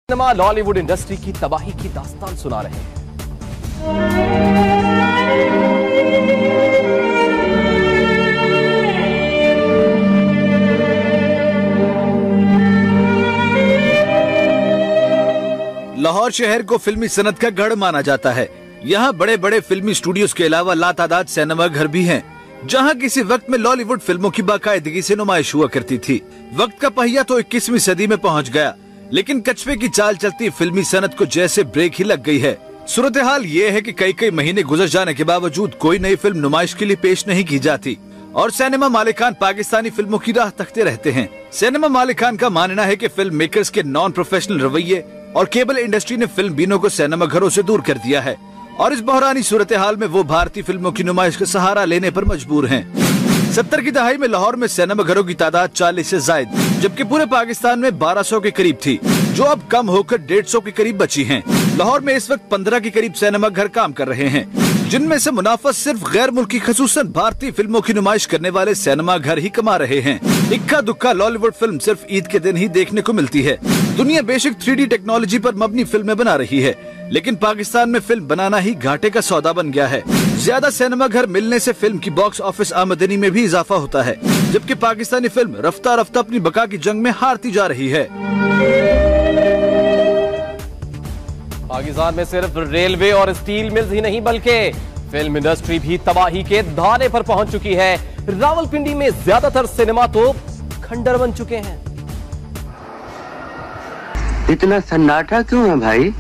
Cinema Lollywood industry की तबाही की दास्तान सुना रहे हैं। लाहौर शहर को फिल्मी सनत का गढ़ माना जाता है। यहाँ बड़े बड़े फिल्मी स्टूडियोज के अलावा लातादाद सिनेमा घर भी हैं, जहाँ किसी वक्त में लॉलीवुड फिल्मों की बाकायदगी से नुमाइश हुआ करती थी। वक्त का पहिया तो 21वीं सदी में पहुँच गया, लेकिन कछुए की चाल चलती फिल्मी सनत को जैसे ब्रेक ही लग गई है। सूरत हाल ये है कि कई महीने गुजर जाने के बावजूद कोई नई फिल्म नुमाइश के लिए पेश नहीं की जाती और सिनेमा मालिकान पाकिस्तानी फिल्मों की राह तकते रहते हैं। सिनेमा मालिकान का मानना है कि फिल्म मेकर्स के नॉन प्रोफेशनल रवैये और केबल इंडस्ट्री ने फिल्म बीनों को सिनेमा घरों से दूर कर दिया है और इस बहरानी सूरत हाल में वो भारतीय फिल्मों की नुमाइश का सहारा लेने पर मजबूर हैं। 70 की दहाई में लाहौर में सिनेमा घरों की तादाद 40 से जायद, जबकि पूरे पाकिस्तान में 1200 के करीब थी, जो अब कम होकर 150 के करीब बची हैं। लाहौर में इस वक्त 15 के करीब सिनेमा घर काम कर रहे हैं, जिनमें से मुनाफा सिर्फ गैर मुल्की खसूसन भारतीय फिल्मों की नुमाइश करने वाले सिनेमा घर ही कमा रहे हैं। इक्का दुक्का लॉलीवुड फिल्म सिर्फ ईद के दिन ही देखने को मिलती है। दुनिया बेशक 3D टेक्नोलॉजी पर मबनी फिल्में बना रही है, लेकिन पाकिस्तान में फिल्म बनाना ही घाटे का सौदा बन गया है। ज्यादा सिनेमा घर मिलने से फिल्म की बॉक्स ऑफिस आमदनी में भी इजाफा होता है, जबकि पाकिस्तानी फिल्म रफ्ता रफ्ता अपनी बका की जंग में हारती जा रही है। पाकिस्तान में सिर्फ रेलवे और स्टील मिल्स ही नहीं बल्कि फिल्म इंडस्ट्री भी तबाही के धाने पर पहुंच चुकी है। रावलपिंडी में ज्यादातर सिनेमा तो खंडर बन चुके हैं। इतना सन्नाटा क्यों है भाई?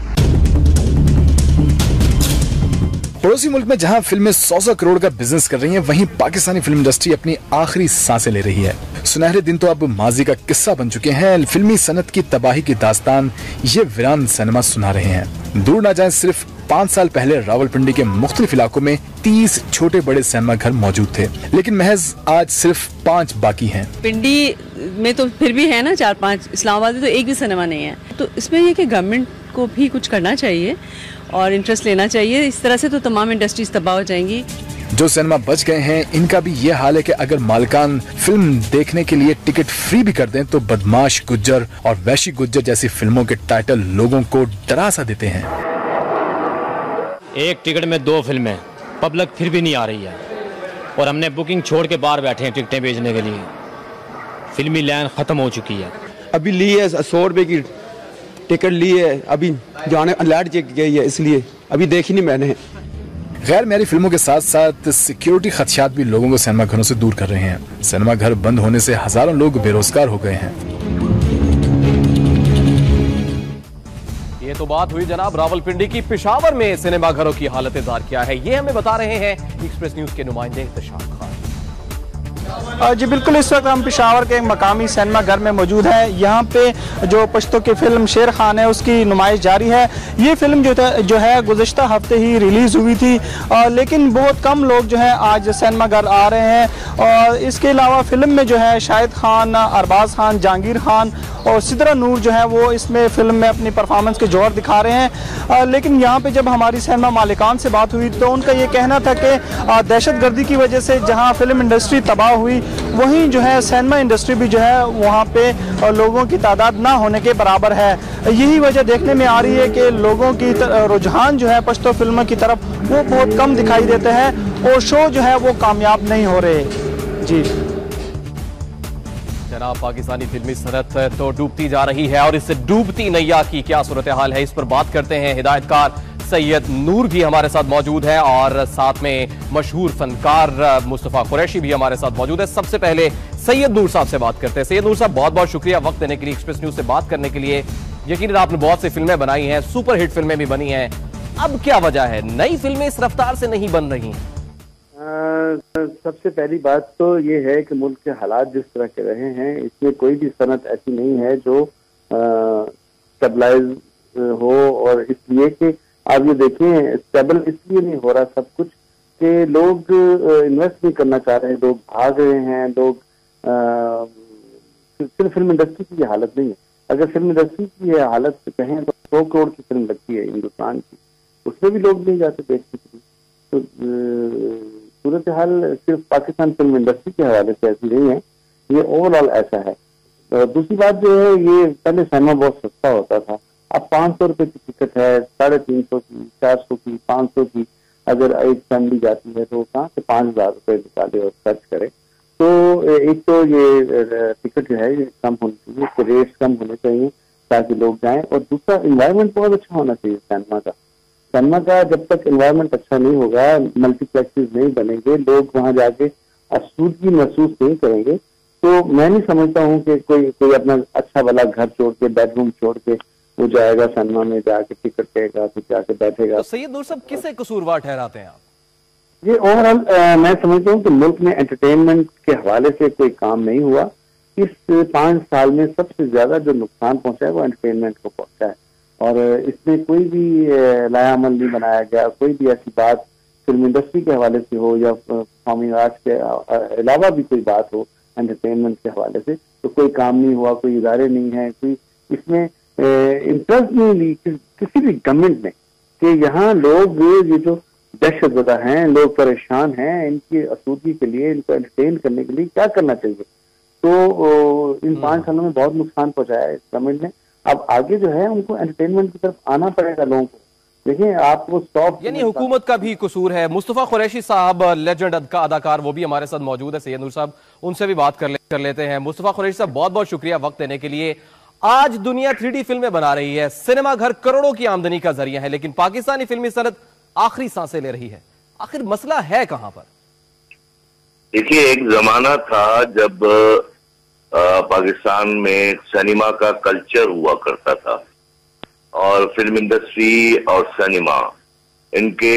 पड़ोसी मुल्क में जहां फिल्में 100 करोड़ का बिजनेस कर रही हैं, वहीं पाकिस्तानी फिल्म इंडस्ट्री अपनी आखिरी सांसें ले रही है। सुनहरे दिन तो अब माजी का किस्सा बन चुके हैं। फिल्मी सनत की तबाही की दास्तान ये वीरान सिनेमा सुना रहे हैं। दूर ना जाएं, सिर्फ 5 साल पहले रावलपिंडी के मुख्तलिफ इलाकों में 30 छोटे बड़े सिनेमा घर मौजूद थे, लेकिन महज आज सिर्फ 5 बाकी हैं। पिंडी में तो फिर भी है ना 4-5, इस्लामाबाद में तो एक भी सिनेमा नहीं है। तो इसमें ये कि गवर्नमेंट को भी कुछ करना चाहिए और इंटरेस्ट लेना चाहिए। इस तरह से तो तमाम इंडस्ट्रीज तबाह हो जाएंगी। जो सिनेमा बच गए हैं, इनका भी ये हाल है कि अगर मालिकान फिल्म देखने के लिए टिकट फ्री भी कर दें तो बदमाश गुज्जर और वैशी गुज्जर जैसी फिल्मों के टाइटल लोगों को डरा सा देते हैं। एक टिकट में 2 फिल्में, पब्लिक फिर भी नहीं आ रही है और हमने बुकिंग छोड़ के बाहर बैठे हैं टिकटें बेचने के लिए। फिल्मी लाइन खत्म हो चुकी है। अभी ली है 100 रुपए की टिकट ली है, अभी जाने लाइट चेक गई है, इसलिए अभी देखी नहीं मैंने। गैर मैरी फिल्मों के साथ साथ सिक्योरिटी खदशात भी लोगों को सिनेमा घरों से दूर कर रहे हैं। सिनेमा घर बंद होने से हजारों लोग बेरोजगार हो गए हैं। ये तो बात हुई जनाब रावलपिंडी की। पेशावर में सिनेमा घरों की हालत जार क्या है, ये हमें बता रहे हैं एक्सप्रेस न्यूज के नुमाइंदे इंतशार खान। जी बिल्कुल, इस वक्त हम पेशावर के एक मकामी सिनेमा घर में मौजूद हैं। यहाँ पे जो पश्तो की फिल्म शेर खान है उसकी नुमाइश जारी है। ये फिल्म जो है गुज़िश्ता हफ्ते ही रिलीज हुई थी, लेकिन बहुत कम लोग जो है आज सिनेमा घर आ रहे हैं। और इसके अलावा फिल्म में जो है शाहिद खान, अरबाज खान, जहांगीर खान और सिद्रा नूर जो है वो इसमें फिल्म में अपनी परफॉर्मेंस के जोर दिखा रहे हैं। लेकिन यहाँ पे जब हमारी सिनेमा मालिकान से बात हुई तो उनका ये कहना था कि दहशतगर्दी की वजह से जहाँ फिल्म इंडस्ट्री तबाह हुई, वहीं जो है सिनेमा इंडस्ट्री भी जो है वहाँ पे लोगों की तादाद ना होने के बराबर है। यही वजह देखने में आ रही है कि लोगों की रुझान जो है पश्तो फिल्मों की तरफ वो बहुत कम दिखाई देते हैं और शो जो है वो कामयाब नहीं हो रहे। जी जनाब, पाकिस्तानी फिल्मी सनत तो डूबती जा रही है और इस डूबती नैया की क्या सूरत हाल है, इस पर बात करते हैं। हिदायतकार सैयद नूर भी हमारे साथ मौजूद है और साथ में मशहूर फनकार मुस्तफा कुरैशी भी हमारे साथ मौजूद है। सबसे पहले सैयद नूर साहब से बात करते हैं। सैयद नूर साहब, बहुत बहुत शुक्रिया वक्त देने के लिए, एक्सप्रेस न्यूज से बात करने के लिए। यकीनन आपने बहुत सी फिल्में बनाई हैं, सुपर हिट फिल्में भी बनी हैं, अब क्या वजह है नई फिल्में इस रफ्तार से नहीं बन रही? सबसे पहली बात तो ये है कि मुल्क के हालात जिस तरह के रहे हैं, इसमें कोई भी सनत ऐसी नहीं है जो स्टेबलाइज हो। और इसलिए कि आप ये देखें, स्टेबल इसलिए नहीं हो रहा सब कुछ कि लोग इन्वेस्ट नहीं करना चाह रहे हैं, लोग भाग रहे हैं। लोग सिर्फ फिल्म इंडस्ट्री की ये हालत नहीं है। अगर फिल्म इंडस्ट्री की ये हालत कहें तो 100 करोड़ की फिल्म लगती है हिंदुस्तान की, उसमें भी लोग नहीं जाते देखने के लिए। तो सूरत हाल सिर्फ पाकिस्तान फिल्म इंडस्ट्री के हवाले से ऐसी नहीं है, ये ओवरऑल ऐसा है। दूसरी बात जो है, ये पहले सिनेमा बहुत सस्ता होता था, अब 500 रुपए की टिकट है, 350 की, 400 की, 500 की, अगर एक फैमिली जाती है तो कहाँ से 5000 रुपए निकाले और खर्च करे। तो एक तो ये टिकट जो है ये कम होनी चाहिए, इसके रेट्स कम होने चाहिए ताकि लोग जाएं, और दूसरा एनवायरनमेंट बहुत अच्छा होना चाहिए सिनेमा का। सिनेमा का जब तक एनवायरनमेंट अच्छा नहीं होगा, मल्टीप्लेक्सेस नहीं बनेंगे, लोग वहां जाके आसूदगी महसूस नहीं करेंगे, तो मैं नहीं समझता हूँ कि कोई अपना अच्छा वाला घर छोड़ के, बेडरूम छोड़ के वो जाएगा सिनेमा में, जाके टिकट लेगा, फिर जाके बैठेगा। तो सैयद नूर साहब किसे कसूरवार ठहराते हैं आप? ये ओवरऑल मैं समझता हूँ कि मुल्क में एंटरटेनमेंट के हवाले से कोई काम नहीं हुआ। इस 5 साल में सबसे ज्यादा जो नुकसान पहुंचा है वो एंटरटेनमेंट को पहुंचा है, और इसमें कोई भी लायामल नहीं बनाया गया। कोई भी ऐसी बात फिल्म इंडस्ट्री के हवाले से हो या परफॉर्मिंग आर्ट्स के अलावा भी कोई बात हो एंटरटेनमेंट के हवाले से, तो कोई काम नहीं हुआ, कोई इदारे नहीं है, कोई इसमें इंटरेस्ट नहीं ली किसी भी गवर्नमेंट ने कि यहाँ लोग ये जो दहशतज़दा हैं, लोग परेशान हैं, इनकी आसूदगी के लिए, इनको एंटरटेन करने के लिए क्या करना चाहिए। तो इन 5 सालों में बहुत नुकसान पहुंचाया है इस गवर्नमेंट ने। अब आगे जो है उनको एंटरटेनमेंट की तरफ आना पड़ेगा लोगों को। देखिए आपको स्टॉप, यानी हुकूमत का भी कसूर है। मुस्तफा कुरैशी साहब लेजेंड अदाकार वो भी हमारे साथ मौजूद है, सैयद नूर साहब उनसे भी बात कर लेते हैं। मुस्तफा कुरैशी साहब बहुत बहुत शुक्रिया वक्त देने के लिए। आज दुनिया 3D फिल्में बना रही है, सिनेमा घर करोड़ों की आमदनी का जरिया है, लेकिन पाकिस्तानी फिल्मी सनत आखिरी सांसें ले रही है। आखिर मसला है कहां पर? देखिए, एक जमाना था जब पाकिस्तान में सिनेमा का कल्चर हुआ करता था, और फिल्म इंडस्ट्री और सिनेमा इनके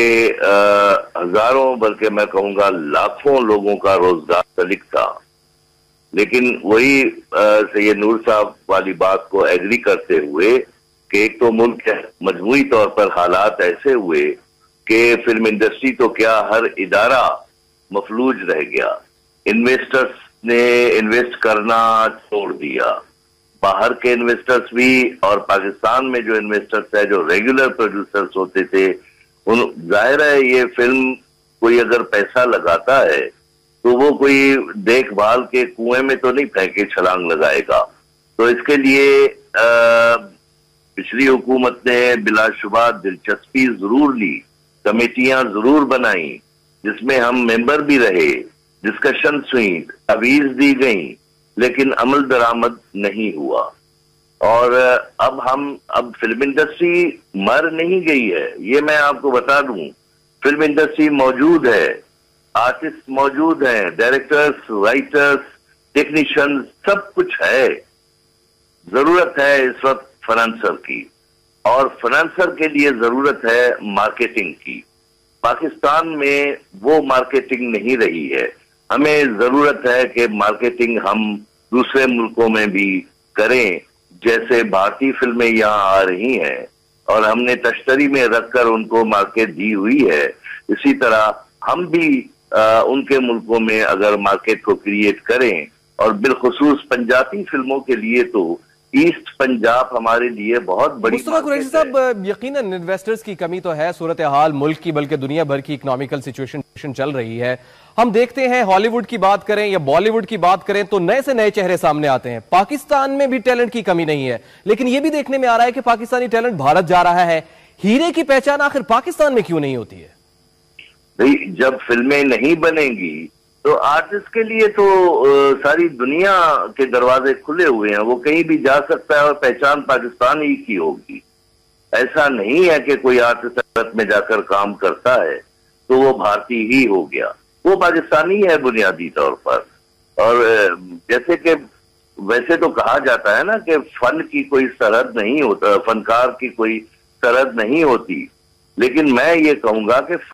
हजारों बल्कि मैं कहूंगा लाखों लोगों का रोजगार तलिक था। लेकिन वही सैयद नूर साहब वाली बात को एग्री करते हुए कि एक तो मुल्क के मजमूई तौर पर हालात ऐसे हुए कि फिल्म इंडस्ट्री तो क्या हर इदारा मफलूज रह गया। इन्वेस्टर्स ने इन्वेस्ट करना छोड़ दिया, बाहर के इन्वेस्टर्स भी, और पाकिस्तान में जो इन्वेस्टर्स है, जो रेगुलर प्रोड्यूसर्स होते थे, उन जाहिर है ये फिल्म कोई अगर पैसा लगाता है तो वो कोई देखभाल के कुएं में तो नहीं फेंके छलांग लगाएगा। तो इसके लिए पिछली हुकूमत ने बिलाशुबा दिलचस्पी जरूर ली, कमेटियां जरूर बनाई जिसमें हम मेंबर भी रहे, डिस्कशन हुई, तवीज दी गई, लेकिन अमल दरामद नहीं हुआ। और अब फिल्म इंडस्ट्री मर नहीं गई है, ये मैं आपको बता दूं। फिल्म इंडस्ट्री मौजूद है, आर्टिस्ट मौजूद हैं, डायरेक्टर्स, राइटर्स, टेक्नीशियंस, सब कुछ है। जरूरत है इस वक्त फाइनेंसर की, और फाइनेंसर के लिए जरूरत है मार्केटिंग की। पाकिस्तान में वो मार्केटिंग नहीं रही है। हमें जरूरत है कि मार्केटिंग हम दूसरे मुल्कों में भी करें, जैसे भारतीय फिल्में यहाँ आ रही हैं और हमने तश्तरी में रखकर उनको मार्केट दी हुई है। इसी तरह हम भी उनके मुल्कों में अगर मार्केट को क्रिएट करें, और बिलखुसूस पंजाबी फिल्मों के लिए तो ईस्ट पंजाब हमारे लिए बहुत बड़ी। मुस्तफा कुरैशी साहब, यकीनन इन्वेस्टर्स की कमी तो है, सूरत हाल मुल्क की बल्कि दुनिया भर की इकोनॉमिकल सिचुएशन चल रही है। हम देखते हैं हॉलीवुड की बात करें या बॉलीवुड की बात करें तो नए से नए चेहरे सामने आते हैं। पाकिस्तान में भी टैलेंट की कमी नहीं है, लेकिन यह भी देखने में आ रहा है कि पाकिस्तानी टैलेंट भारत जा रहा है। हीरे की पहचान आखिर पाकिस्तान में क्यों नहीं होती है? भाई, जब फिल्में नहीं बनेंगी तो आर्टिस्ट के लिए तो सारी दुनिया के दरवाजे खुले हुए हैं, वो कहीं भी जा सकता है और पहचान पाकिस्तान ही की होगी। ऐसा नहीं है कि कोई आर्टिस्ट भारत में जाकर काम करता है तो वो भारतीय ही हो गया, वो पाकिस्तानी है बुनियादी तौर पर। और जैसे कि वैसे तो कहा जाता है ना कि फन की कोई सरहद नहीं होता, फनकार की कोई सरहद नहीं होती, लेकिन मैं ये कहूंगा कि